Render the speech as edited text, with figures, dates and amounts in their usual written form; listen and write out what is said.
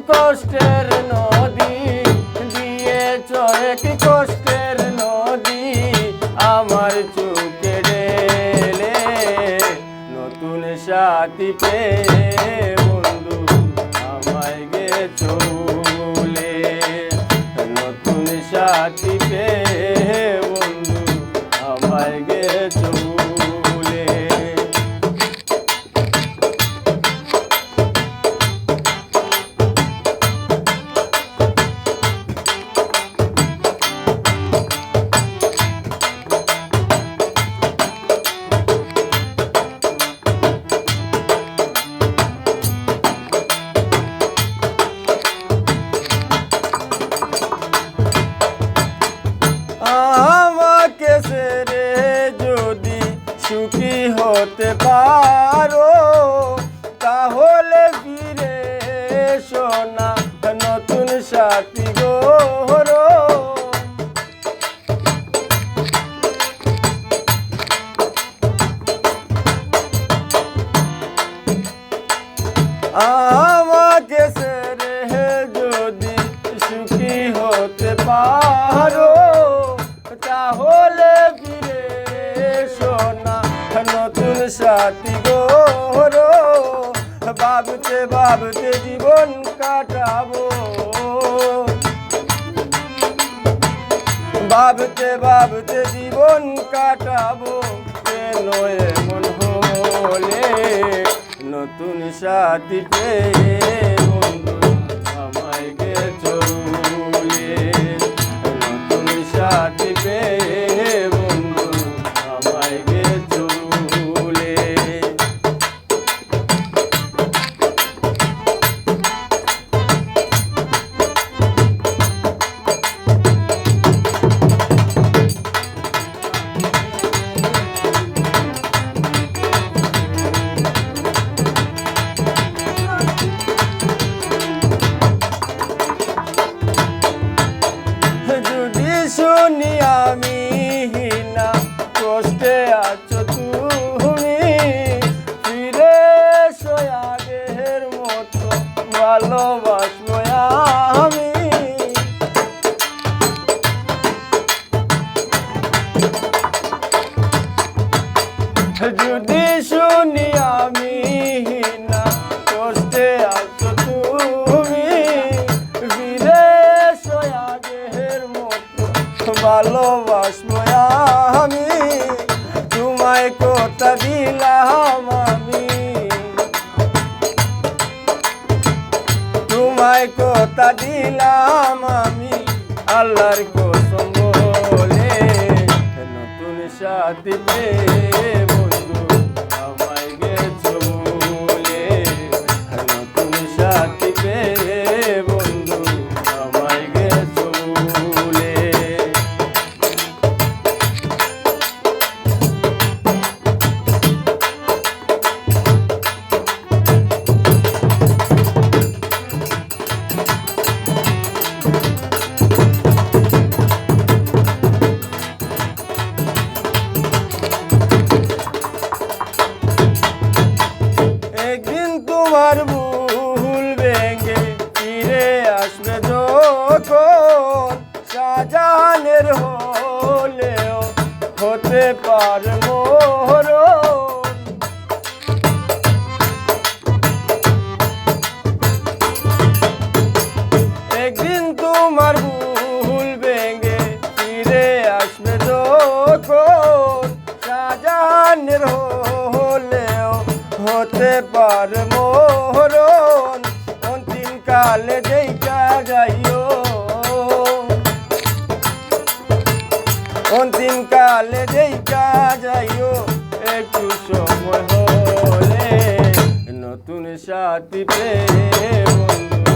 কষ্টের নদী দিয়েছ এক কষ্টের নদী আমার চোখে ঢেলে নতুন সাথী পেয়ে বন্ধু আমায় গেছো ভুলে নতুন সাথী পেয়ে বন্ধু আমায় গেছো ভুলে আমাকে ছেড়ে যদি সুখী হতে পারো তাহলে ফিরে এসো না নতুন সাথী গড়ো আমাকে ছেড়ে যদি সুখী হতে পারো তাহলে ফিরে এসো না নতুন সাথী গড়ো ভাবতে ভাবতে জীবন কাটাবো ভাবতে ভাবতে জীবন কাটাবো কেন এমন হলে নতুন সাথী পেয়ে বন্ধু আমায় গেছো ভুলে নতুন সাথী পেয়ে বন্ধু আমায় গেছো ভুলে যদি শুনি আমি না কষ্টে আছো তুমি ফিরে এসো আগের মতো ভালোবাসবো আমি যদি শুনি আমি না কষ্টে আছো তুমি ফিরে এসো আগের মতো ভালোবাসবো আমি তোমায় কথা দিলাম আমি তোমায় কথা দিলাম আমি আল্লাহর কসম বলে নতুন সাথী পেয়ে বন্ধু আমায় গেছো ভুলে নতুন সাথী পেয়ে বন্ধু আমায় গেছো ভুলে একদিন তোমার ভুল ভেঙে ফিরে আসবে যখন শাহজাহানের হলেও হতে পারে মরণ একদিন তোমার ভুল ভেঙে ফিরে আসবে যখন শাহজাহানের হলেও হতে পারে মরণ অন্তিম কালে দেখা যাইও অন্তিম কালে দেখা যাইও একটু সময় হলে নতুন সাথী পেয়ে বন্ধু